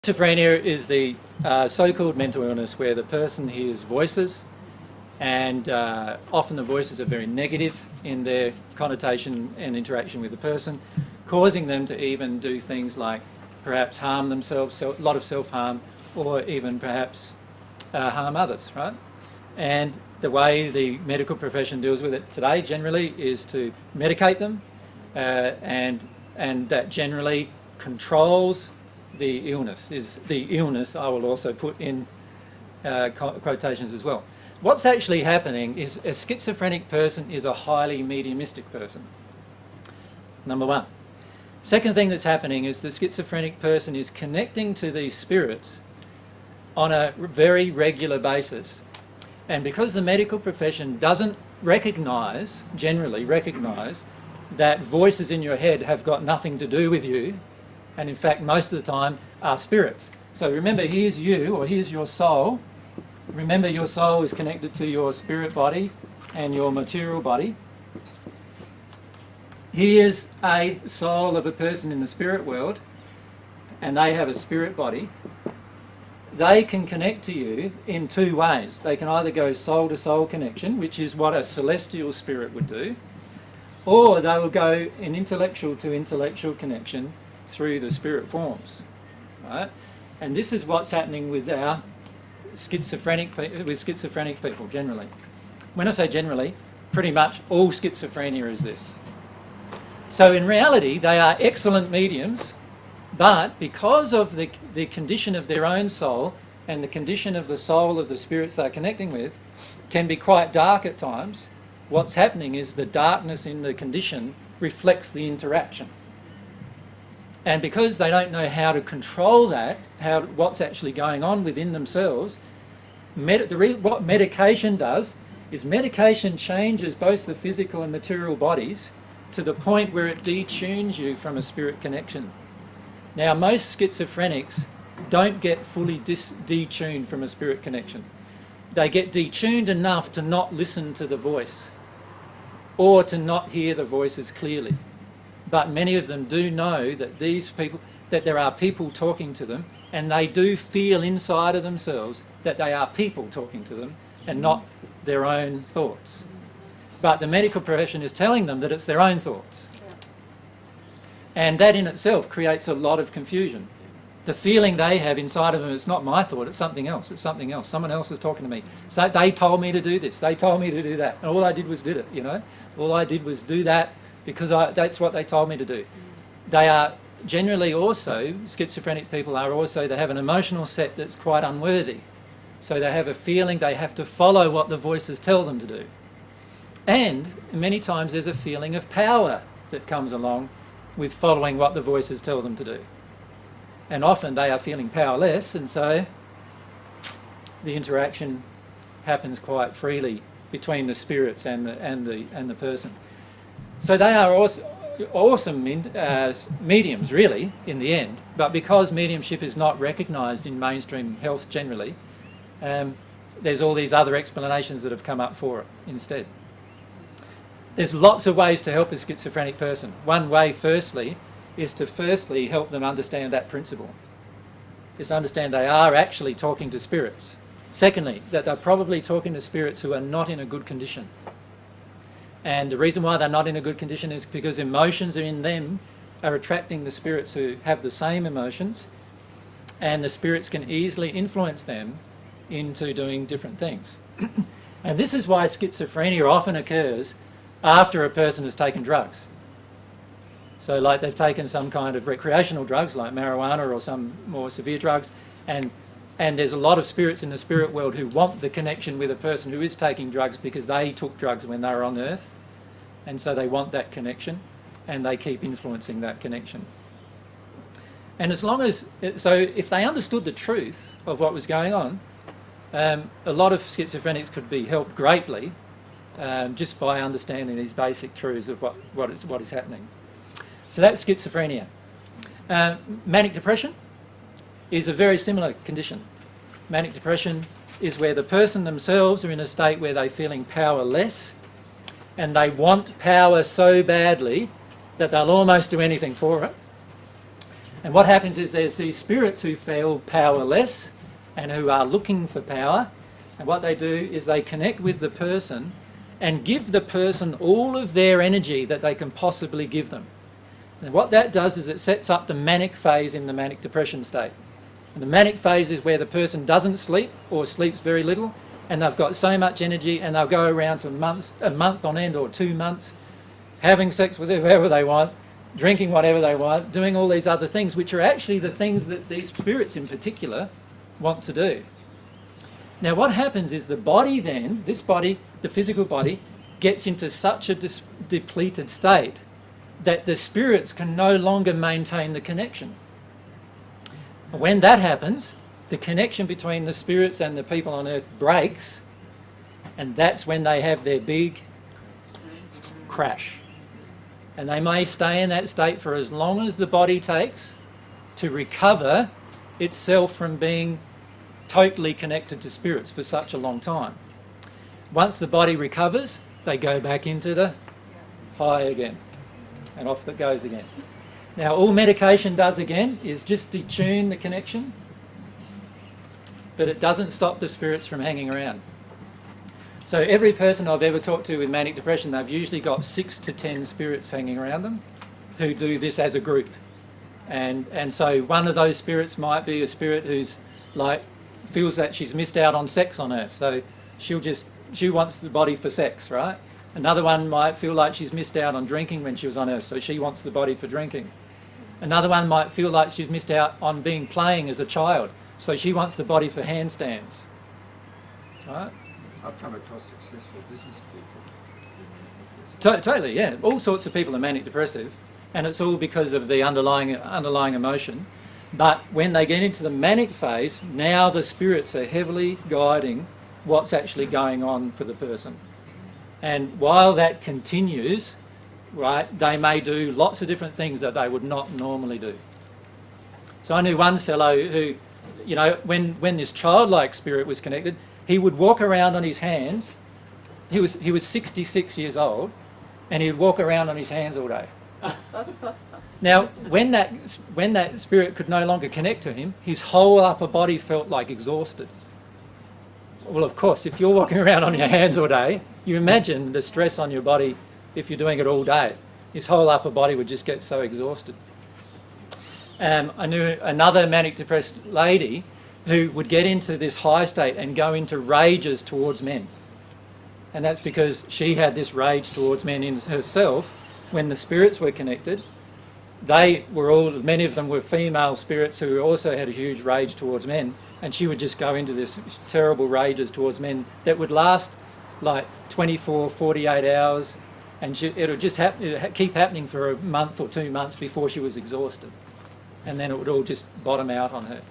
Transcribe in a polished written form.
Schizophrenia is the so-called mental illness where the person hears voices, and often the voices are very negative in their connotation and interaction with the person, causing them to even do things like perhaps harm themselves, a lot of self-harm, or even perhaps harm others, right? And the way the medical profession deals with it today generally is to medicate them, and that generally controls the illness. Is the illness, I will also put in quotations as well. What's actually happening is a schizophrenic person is a highly mediumistic person, number one. Second thing that's happening is the schizophrenic person is connecting to these spirits on a very regular basis, and because the medical profession doesn't generally recognise that voices in your head have got nothing to do with you, and in fact most of the time are spirits. So remember, here's you, or here's your soul. Remember, your soul is connected to your spirit body and your material body. Here's a soul of a person in the spirit world, and they have a spirit body. They can connect to you in two ways. They can either go soul-to-soul connection, which is what a celestial spirit would do, or they will go in intellectual-to-intellectual connection through the spirit forms, right? And this is what's happening with our schizophrenic people generally. When I say generally, pretty much all schizophrenia is this. So in reality, they are excellent mediums, but because of the condition of their own soul and the condition of the soul of the spirits they're connecting with can be quite dark at times. What's happening is the darkness in the condition reflects the interaction. And because they don't know how to control that, what's actually going on within themselves, what medication does is medication changes both the physical and material bodies to the point where it detunes you from a spirit connection. Now, most schizophrenics don't get fully detuned from a spirit connection. They get detuned enough to not listen to the voice or to not hear the voices clearly. But many of them do know that that there are people talking to them, and they do feel inside of themselves that they are people talking to them and not their own thoughts. But the medical profession is telling them that it's their own thoughts. And that in itself creates a lot of confusion. The feeling they have inside of them, it's not my thought, it's something else, Someone else is talking to me. So they told me to do this, they told me to do that, and all I did was did it, you know. All I did was do that because that's what they told me to do. They are generally also, schizophrenic people are also, they have an emotional set that's quite unworthy. So they have a feeling they have to follow what the voices tell them to do. And many times there's a feeling of power that comes along with following what the voices tell them to do. And often they are feeling powerless, and so the interaction happens quite freely between the spirits and the person. So they are awesome mediums, really, in the end. But because mediumship is not recognised in mainstream health generally, there's all these other explanations that have come up for it instead. There's lots of ways to help a schizophrenic person. One way, firstly, is to help them understand that principle. Is to understand they are actually talking to spirits. Secondly, that they're probably talking to spirits who are not in a good condition. And the reason why they're not in a good condition is because emotions in them are attracting the spirits who have the same emotions, and the spirits can easily influence them into doing different things. And this is why schizophrenia often occurs after a person has taken drugs. So like they've taken some kind of recreational drugs like marijuana or some more severe drugs, and there's a lot of spirits in the spirit world who want the connection with a person who is taking drugs because they took drugs when they were on earth, and so they want that connection, and they keep influencing that connection. And as long as, so if they understood the truth of what was going on, a lot of schizophrenics could be helped greatly just by understanding these basic truths of what is happening. So that's schizophrenia. Manic depression is a very similar condition. Manic depression is where the person themselves are in a state where they're feeling powerless, and they want power so badly that they'll almost do anything for it. And what happens is there's these spirits who feel powerless and who are looking for power. And what they do is they connect with the person and give the person all of their energy that they can possibly give them. And what that does is it sets up the manic phase in the manic depression state. And the manic phase is where the person doesn't sleep or sleeps very little, and they've got so much energy and they'll go around for months, a month on end or 2 months, having sex with whoever they want, drinking whatever they want, doing all these other things, which are actually the things that these spirits in particular want to do. Now what happens is the body then, this body, the physical body, gets into such a depleted state that the spirits can no longer maintain the connection. When that happens, the connection between the spirits and the people on earth breaks, and that's when they have their big crash. And they may stay in that state for as long as the body takes to recover itself from being totally connected to spirits for such a long time. Once the body recovers, they go back into the high again, and off it goes again. Now all medication does again is just detune the connection, but it doesn't stop the spirits from hanging around. So every person I've ever talked to with manic depression, they've usually got 6 to 10 spirits hanging around them who do this as a group. And so one of those spirits might be a spirit who's like feels that she's missed out on sex on earth, so she wants the body for sex, right? Another one might feel like she's missed out on drinking when she was on earth, so she wants the body for drinking. Another one might feel like she's missed out on playing as a child, so she wants the body for handstands. Right? I've come across successful business people. Totally, yeah. All sorts of people are manic depressive, and it's all because of the underlying emotion. But when they get into the manic phase, now the spirits are heavily guiding what's actually going on for the person. And while that continues, right, they may do lots of different things that they would not normally do. So I knew one fellow who, you know, when this childlike spirit was connected, he would walk around on his hands. He was 66 years old, and he'd walk around on his hands all day. Now, when that spirit could no longer connect to him, his whole upper body felt like exhausted. Well, of course, if you're walking around on your hands all day, you imagine the stress on your body if you're doing it all day. His whole upper body would just get so exhausted. I knew another manic depressed lady who would get into this high state and go into rages towards men. And that's because she had this rage towards men in herself. When the spirits were connected, many of them were female spirits who also had a huge rage towards men, and she would just go into this terrible rages towards men that would last like 24, 48 hours, and it would just keep happening for a month or 2 months before she was exhausted, and then it would all just bottom out on her.